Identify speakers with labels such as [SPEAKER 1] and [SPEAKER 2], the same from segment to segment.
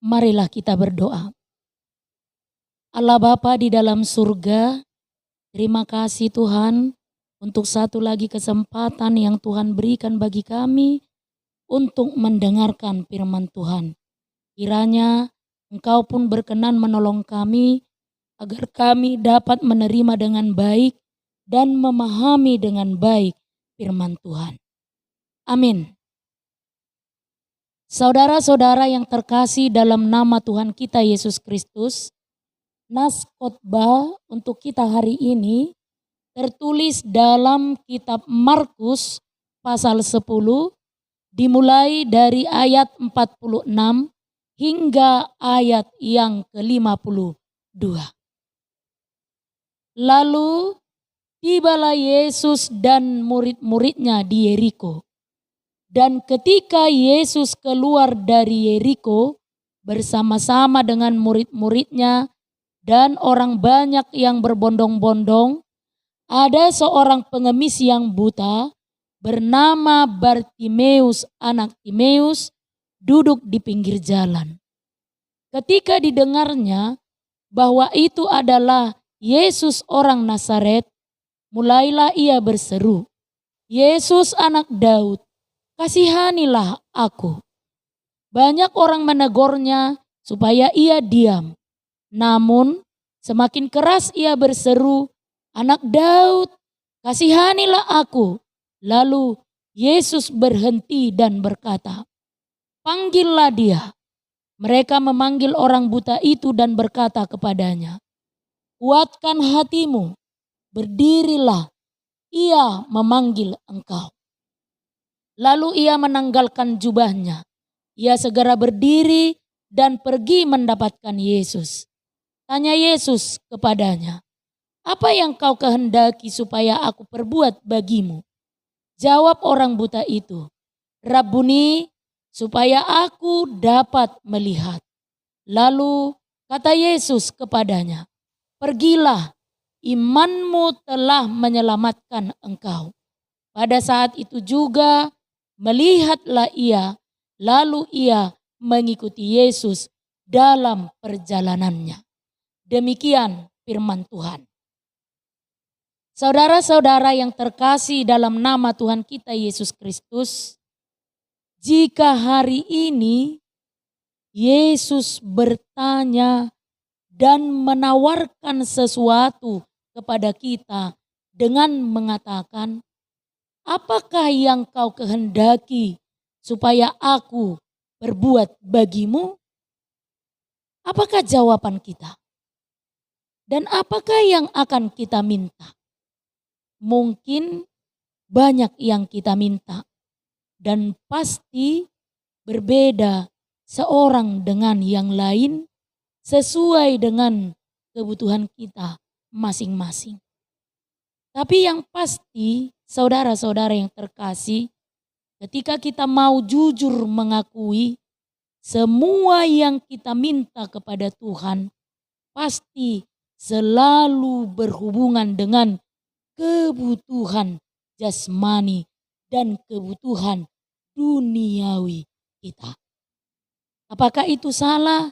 [SPEAKER 1] Marilah kita berdoa. Allah Bapa di dalam surga, terima kasih Tuhan untuk satu lagi kesempatan yang Tuhan berikan bagi kami untuk mendengarkan firman Tuhan. Kiranya Engkau pun berkenan menolong kami agar kami dapat menerima dengan baik dan memahami dengan baik firman Tuhan. Amin. Saudara-saudara yang terkasih dalam nama Tuhan kita Yesus Kristus, nas khotbah untuk kita hari ini tertulis dalam kitab Markus pasal 10 dimulai dari ayat 46 hingga ayat yang ke-52. Lalu tibalah Yesus dan murid-muridnya di Yeriko. Dan ketika Yesus keluar dari Yeriko bersama-sama dengan murid-muridnya dan orang banyak yang berbondong-bondong, ada seorang pengemis yang buta bernama Bartimeus anak Timeus duduk di pinggir jalan. Ketika didengarnya bahwa itu adalah Yesus orang Nazaret, mulailah ia berseru, "Yesus anak Daud, kasihanilah aku." Banyak orang menegurnya supaya ia diam. Namun semakin keras ia berseru, "Anak Daud, kasihanilah aku." Lalu Yesus berhenti dan berkata, "Panggillah dia." Mereka memanggil orang buta itu dan berkata kepadanya, "Kuatkan hatimu, berdirilah, ia memanggil engkau." Lalu ia menanggalkan jubahnya. Ia segera berdiri dan pergi mendapatkan Yesus. Tanya Yesus kepadanya, "Apa yang kau kehendaki supaya aku perbuat bagimu?" Jawab orang buta itu, "Rabbuni, supaya aku dapat melihat." Lalu kata Yesus kepadanya, "Pergilah, imanmu telah menyelamatkan engkau." Pada saat itu juga melihatlah ia, lalu ia mengikuti Yesus dalam perjalanannya. Demikian firman Tuhan. Saudara-saudara yang terkasih dalam nama Tuhan kita Yesus Kristus, jika hari ini Yesus bertanya dan menawarkan sesuatu kepada kita dengan mengatakan, "Apakah yang kau kehendaki supaya aku berbuat bagimu?" Apakah jawaban kita? Dan apakah yang akan kita minta? Mungkin banyak yang kita minta dan pasti berbeda seorang dengan yang lain sesuai dengan kebutuhan kita masing-masing. Tapi yang pasti saudara-saudara yang terkasih, ketika kita mau jujur mengakui semua yang kita minta kepada Tuhan pasti selalu berhubungan dengan kebutuhan jasmani dan kebutuhan duniawi kita. Apakah itu salah?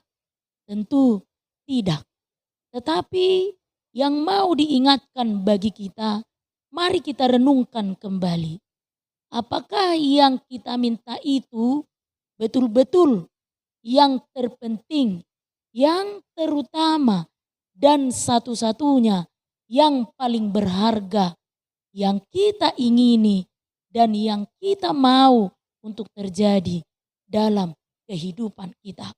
[SPEAKER 1] Tentu tidak. Tetapi yang mau diingatkan bagi kita, mari kita renungkan kembali. Apakah yang kita minta itu betul-betul yang terpenting, yang terutama, dan satu-satunya yang paling berharga yang kita ingini dan yang kita mau untuk terjadi dalam kehidupan kita.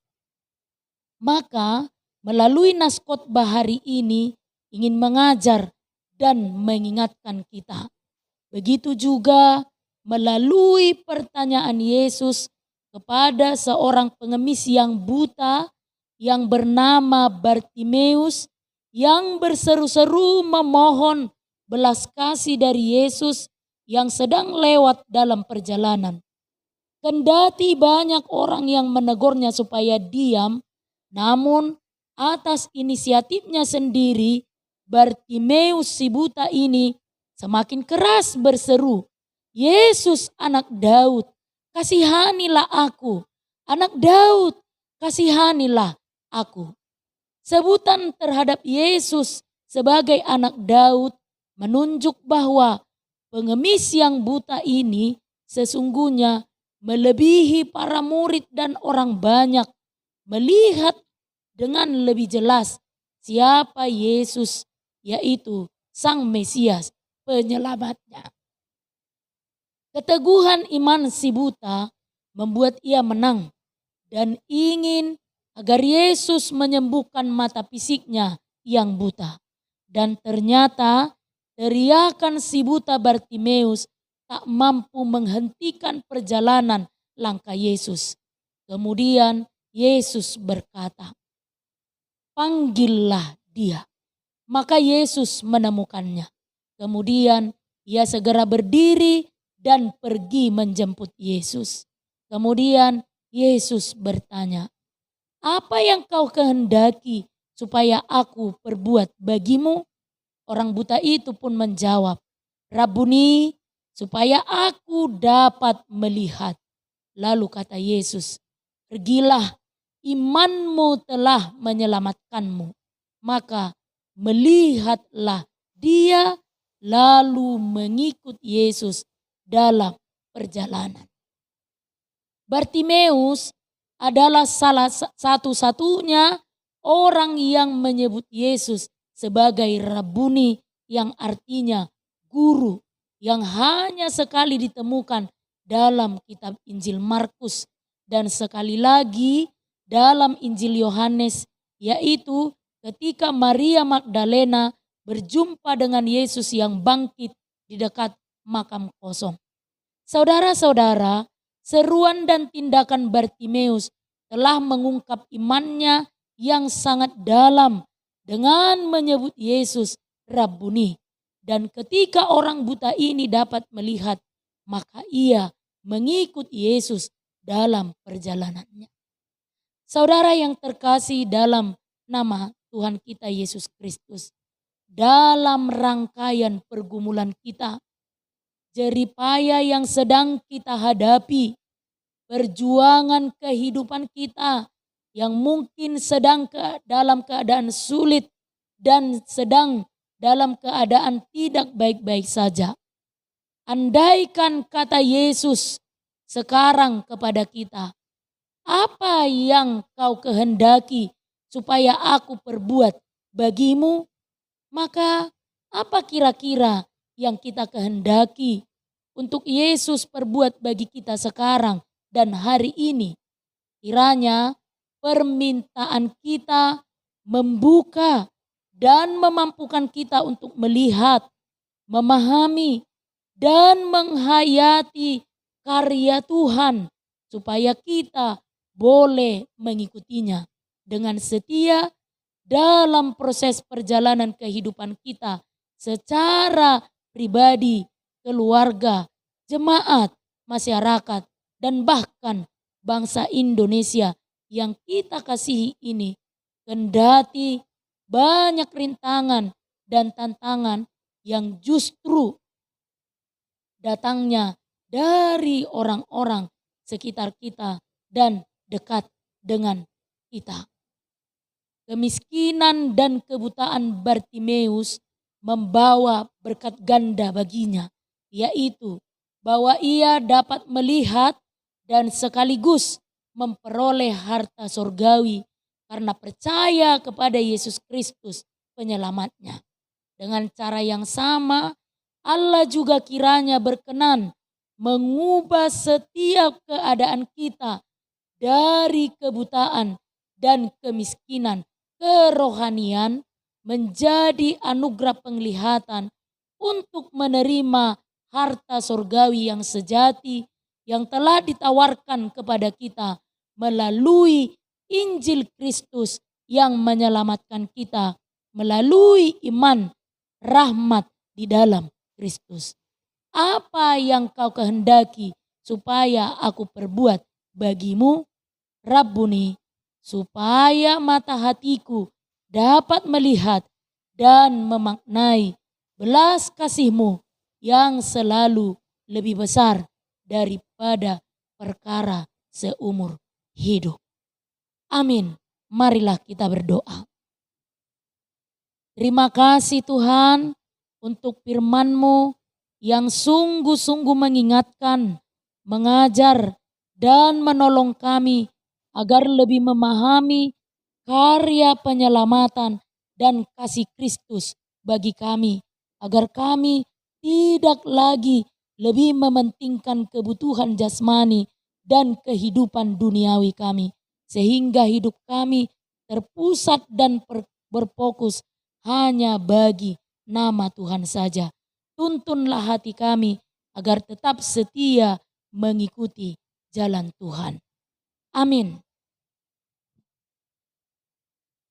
[SPEAKER 1] Maka melalui nas khotbah hari ini ingin mengajar dan mengingatkan kita. Begitu juga melalui pertanyaan Yesus kepada seorang pengemis yang buta yang bernama Bartimeus yang berseru-seru memohon belas kasih dari Yesus yang sedang lewat dalam perjalanan. Kendati banyak orang yang menegurnya supaya diam, namun atas inisiatifnya sendiri Bartimeus si buta ini semakin keras berseru, "Yesus anak Daud, kasihanilah aku. Anak Daud, kasihanilah aku. Sebutan terhadap Yesus sebagai anak Daud menunjuk bahwa pengemis yang buta ini sesungguhnya melebihi para murid dan orang banyak melihat dengan lebih jelas siapa Yesus, yaitu Sang Mesias penyelamatnya. Keteguhan iman si buta membuat ia menang dan ingin agar Yesus menyembuhkan mata fisiknya yang buta. Dan ternyata teriakan si buta Bartimeus tak mampu menghentikan perjalanan langkah Yesus. Kemudian Yesus berkata, "Panggillah dia." Maka Yesus menemukannya. Kemudian ia segera berdiri dan pergi menjemput Yesus. Kemudian Yesus bertanya, "Apa yang kau kehendaki supaya aku perbuat bagimu?" Orang buta itu pun menjawab, "Rabuni, supaya aku dapat melihat." Lalu kata Yesus, "Pergilah, imanmu telah menyelamatkanmu." Maka melihatlah dia lalu mengikut Yesus dalam perjalanan. Bartimeus adalah salah satu-satunya orang yang menyebut Yesus sebagai Rabuni, yang artinya guru, yang hanya sekali ditemukan dalam kitab Injil Markus dan sekali lagi dalam Injil Yohanes, yaitu ketika Maria Magdalena berjumpa dengan Yesus yang bangkit di dekat makam kosong. Saudara-saudara, seruan dan tindakan Bartimeus telah mengungkap imannya yang sangat dalam dengan menyebut Yesus Rabuni. Dan ketika orang buta ini dapat melihat, maka ia mengikut Yesus dalam perjalanannya. Saudara yang terkasih dalam nama Tuhan kita Yesus Kristus, dalam rangkaian pergumulan kita, jeripaya yang sedang kita hadapi, perjuangan kehidupan kita yang mungkin sedang dalam keadaan sulit dan sedang dalam keadaan tidak baik-baik saja. Andaikan kata Yesus sekarang kepada kita, "Apa yang kau kehendaki supaya aku perbuat bagimu?" Maka apa kira-kira yang kita kehendaki untuk Yesus perbuat bagi kita sekarang dan hari ini? Kiranya permintaan kita membuka dan memampukan kita untuk melihat, memahami, dan menghayati karya Tuhan supaya kita boleh mengikutinya dengan setia dalam proses perjalanan kehidupan kita secara pribadi, keluarga, jemaat, masyarakat, dan bahkan bangsa Indonesia yang kita kasihi ini. Kendati banyak rintangan dan tantangan yang justru datangnya dari orang-orang sekitar kita dan dekat dengan kita. Kemiskinan dan kebutaan Bartimeus membawa berkat ganda baginya, yaitu bahwa ia dapat melihat dan sekaligus memperoleh harta surgawi karena percaya kepada Yesus Kristus penyelamatnya. Dengan cara yang sama, Allah juga kiranya berkenan mengubah setiap keadaan kita dari kebutaan dan kemiskinan kerohanian menjadi anugerah penglihatan untuk menerima harta surgawi yang sejati yang telah ditawarkan kepada kita melalui Injil Kristus yang menyelamatkan kita melalui iman rahmat di dalam Kristus. Apa yang kau kehendaki supaya aku perbuat bagimu? Rabbuni, supaya mata hatiku dapat melihat dan memaknai belas kasih-Mu yang selalu lebih besar daripada perkara seumur hidup. Amin. Marilah kita berdoa. Terima kasih Tuhan untuk firman-Mu yang sungguh-sungguh mengingatkan, mengajar, dan menolong kami agar lebih memahami karya penyelamatan dan kasih Kristus bagi kami, agar kami tidak lagi lebih mementingkan kebutuhan jasmani dan kehidupan duniawi kami, sehingga hidup kami terpusat dan berfokus hanya bagi nama Tuhan saja. Tuntunlah hati kami agar tetap setia mengikuti jalan Tuhan. Amin.